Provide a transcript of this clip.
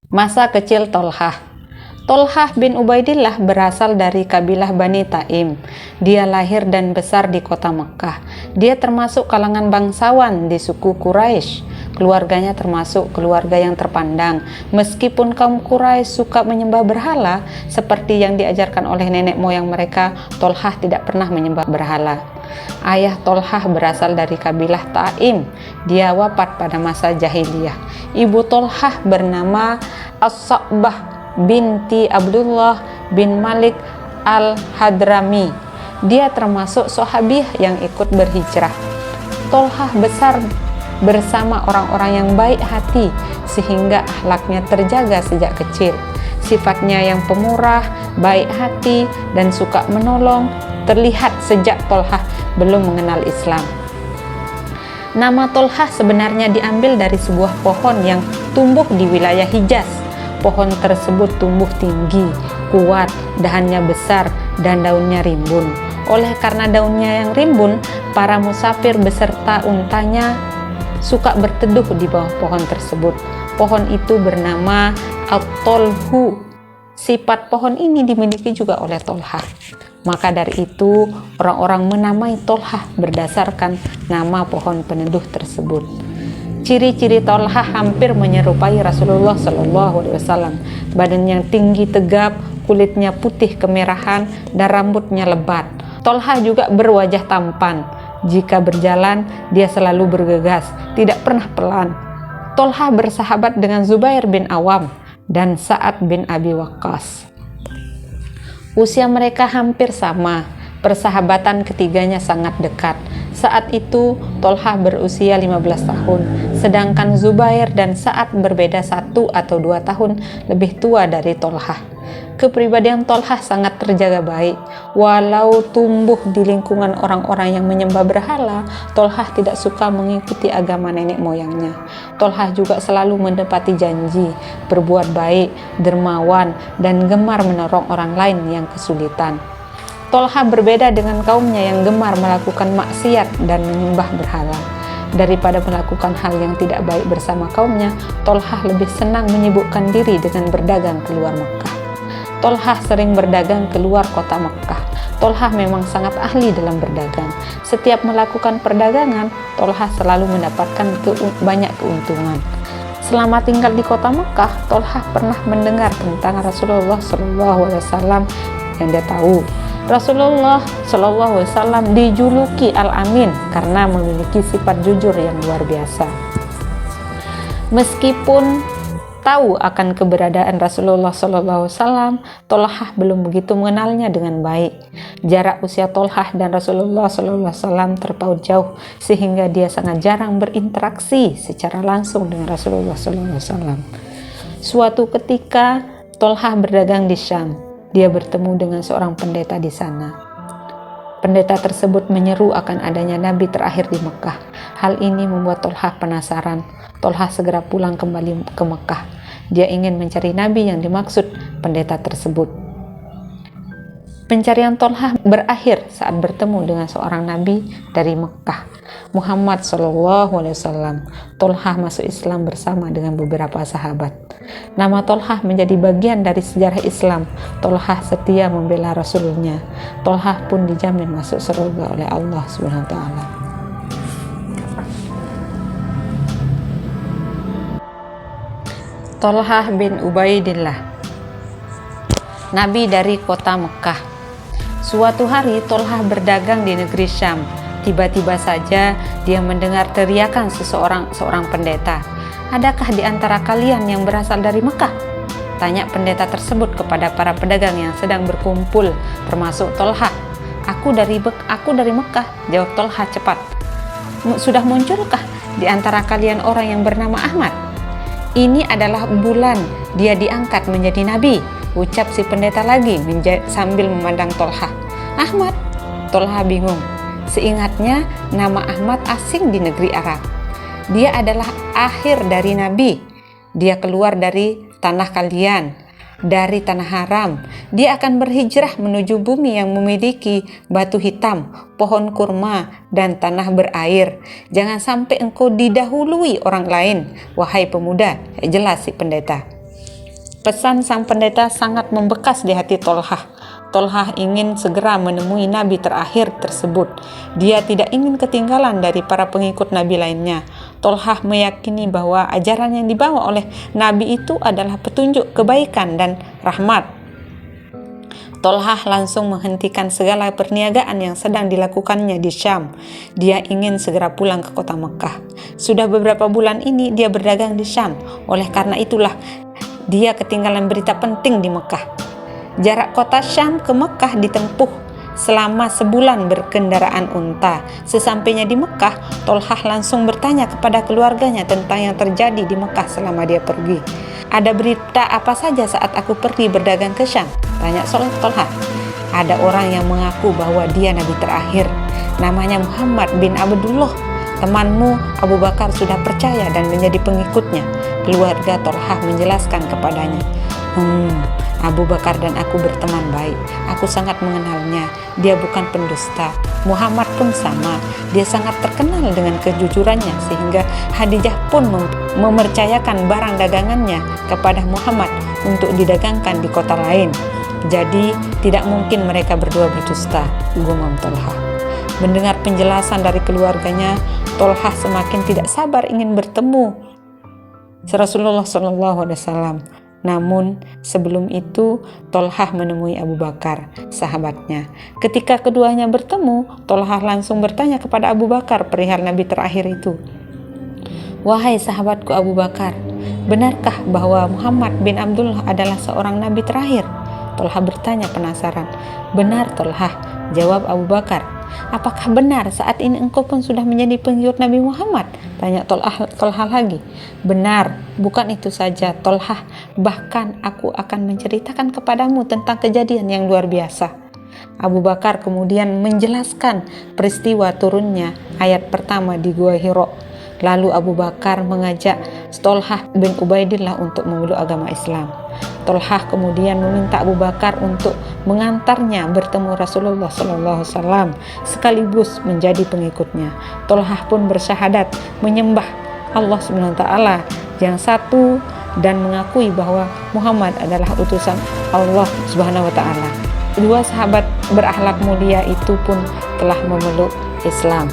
Masa kecil Tolhah. Tolhah bin Ubaidillah berasal dari kabilah Bani Taim. Dia lahir dan besar di kota Mekkah. Dia termasuk kalangan bangsawan di suku Quraisy. Keluarganya termasuk keluarga yang terpandang. Meskipun kaum Quraisy suka menyembah berhala, seperti yang diajarkan oleh nenek moyang mereka, Tolhah tidak pernah menyembah berhala. Ayah Tolhah berasal dari kabilah Taim. Dia wafat pada masa jahiliyah. Ibu Tolhah bernama As-Sa'bah binti Abdullah bin Malik al-Hadrami. Dia termasuk sahabiah yang ikut berhijrah. Tolhah besar bersama orang-orang yang baik hati sehingga akhlaknya terjaga sejak kecil. Sifatnya yang pemurah, baik hati, dan suka menolong terlihat sejak Tolhah belum mengenal Islam. Nama Tolhah sebenarnya diambil dari sebuah pohon yang tumbuh di wilayah Hijaz. Pohon tersebut tumbuh tinggi, kuat, dahannya besar, dan daunnya rimbun. Oleh karena daunnya yang rimbun, para musafir beserta untanya suka berteduh di bawah pohon tersebut. Pohon itu bernama At-Tolhu. Sifat pohon ini dimiliki juga oleh Tolhah. Maka dari itu, orang-orang menamai Tolhah berdasarkan nama pohon peneduh tersebut. Ciri-ciri Tolhah hampir menyerupai Rasulullah SAW. Badannya tinggi tegap, kulitnya putih kemerahan, dan rambutnya lebat. Tolhah juga berwajah tampan. Jika berjalan, dia selalu bergegas, tidak pernah pelan. Tolhah bersahabat dengan Zubair bin Awam dan Sa'ad bin Abi Waqqas. Usia mereka hampir sama. Persahabatan ketiganya sangat dekat. Saat itu Tolhah berusia 15 tahun, sedangkan Zubair dan Sa'ad berbeda 1 atau 2 tahun lebih tua dari Tolhah. Kepribadian Tolhah sangat terjaga baik. Walau tumbuh di lingkungan orang-orang yang menyembah berhala, Tolhah tidak suka mengikuti agama nenek moyangnya. Tolhah juga selalu menepati janji, berbuat baik, dermawan, dan gemar menolong orang lain yang kesulitan. Tolhah berbeda dengan kaumnya yang gemar melakukan maksiat dan menyembah berhala. Daripada melakukan hal yang tidak baik bersama kaumnya, Tolhah lebih senang menyibukkan diri dengan berdagang keluar Mekkah. Tolhah sering berdagang keluar kota Mekkah. Tolhah memang sangat ahli dalam berdagang. Setiap melakukan perdagangan, Tolhah selalu mendapatkan banyak keuntungan. Selama tinggal di kota Mekkah, Tolhah pernah mendengar tentang Rasulullah SAW yang dia tahu. Rasulullah SAW dijuluki Al-Amin karena memiliki sifat jujur yang luar biasa. Meskipun tahu akan keberadaan Rasulullah SAW, Tolhah belum begitu mengenalnya dengan baik. Jarak usia Tolhah dan Rasulullah SAW terpaut jauh sehingga dia sangat jarang berinteraksi secara langsung dengan Rasulullah SAW. Suatu ketika Tolhah berdagang di Syam. Dia bertemu dengan seorang pendeta di sana. Pendeta tersebut menyeru akan adanya nabi terakhir di Mekkah. Hal ini membuat Tolhah penasaran. Tolhah segera pulang kembali ke Mekkah. Dia ingin mencari nabi yang dimaksud pendeta tersebut. Pencarian Tolhah berakhir saat bertemu dengan seorang nabi dari Mekkah, Muhammad SAW. Tolhah masuk Islam bersama dengan beberapa sahabat. Nama Tolhah menjadi bagian dari sejarah Islam. Tolhah setia membela Rasulnya. Tolhah pun dijamin masuk surga oleh Allah SWT. Tolhah bin Ubaidillah, nabi dari kota Mekkah. Suatu hari Tolhah berdagang di negeri Syam. Tiba-tiba saja dia mendengar teriakan seorang pendeta. "Adakah di antara kalian yang berasal dari Mekkah?" tanya pendeta tersebut kepada para pedagang yang sedang berkumpul, termasuk Tolhah. Aku dari Mekkah," jawab Tolhah cepat. "Sudah munculkah di antara kalian orang yang bernama Ahmad?" "Ini adalah bulan dia diangkat menjadi nabi," ucap si pendeta lagi sambil memandang Tolhah. "Ahmad?" Tolhah bingung. Seingatnya nama Ahmad asing di negeri Arab. Dia adalah akhir dari nabi. Dia keluar dari tanah kalian, dari tanah haram. Dia akan berhijrah menuju bumi yang memiliki batu hitam, pohon kurma, dan tanah berair. Jangan sampai engkau didahului orang lain, wahai pemuda, jelas si pendeta. Pesan sang pendeta sangat membekas di hati Tolhah. Tolhah ingin segera menemui nabi terakhir tersebut. Dia tidak ingin ketinggalan dari para pengikut nabi lainnya. Tolhah meyakini bahwa ajaran yang dibawa oleh nabi itu adalah petunjuk kebaikan dan rahmat. Tolhah langsung menghentikan segala perniagaan yang sedang dilakukannya di Syam. Dia ingin segera pulang ke kota Mekah. Sudah beberapa bulan ini dia berdagang di Syam. Oleh karena itulah dia ketinggalan berita penting di Mekah. Jarak kota Syam ke Mekah ditempuh selama sebulan berkendaraan unta. Sesampainya di Mekah, Tolhah langsung bertanya kepada keluarganya tentang yang terjadi di Mekah selama dia pergi. Ada berita apa saja saat aku pergi berdagang ke Syam? Tanya Tolhah. Ada orang yang mengaku bahwa dia nabi terakhir. Namanya Muhammad bin Abdullah. Temanmu Abu Bakar sudah percaya dan menjadi pengikutnya. Keluarga Tolhah menjelaskan kepadanya. Abu Bakar dan aku berteman baik. Aku sangat mengenalnya. Dia bukan pendusta. Muhammad pun sama. Dia sangat terkenal dengan kejujurannya sehingga Khadijah pun mempercayakan barang dagangannya kepada Muhammad untuk didagangkan di kota lain. Jadi tidak mungkin mereka berdua berdusta, gumam Tolhah. Mendengar penjelasan dari keluarganya, Tolhah semakin tidak sabar ingin bertemu Rasulullah SAW. Namun sebelum itu Tolhah menemui Abu Bakar, sahabatnya. Ketika keduanya bertemu, Tolhah langsung bertanya kepada Abu Bakar perihal nabi terakhir itu. Wahai sahabatku Abu Bakar, benarkah bahwa Muhammad bin Abdullah adalah seorang nabi terakhir? Tolhah bertanya penasaran. Benar Tolhah, jawab Abu Bakar. Apakah benar saat ini engkau pun sudah menjadi pengikut Nabi Muhammad? Tanya Tolhah lagi. Benar, bukan itu saja Tolhah, bahkan aku akan menceritakan kepadamu tentang kejadian yang luar biasa. Abu Bakar kemudian menjelaskan peristiwa turunnya ayat pertama di Gua Hiro. Lalu Abu Bakar mengajak Tolhah bin Ubaidillah untuk memeluk agama Islam. Tolhah kemudian meminta Abu Bakar untuk mengantarnya bertemu Rasulullah SAW sekaligus menjadi pengikutnya. Tolhah pun bersyahadat menyembah Allah SWT yang satu dan mengakui bahwa Muhammad adalah utusan Allah SWT. Kedua sahabat berakhlak mulia itu pun telah memeluk Islam.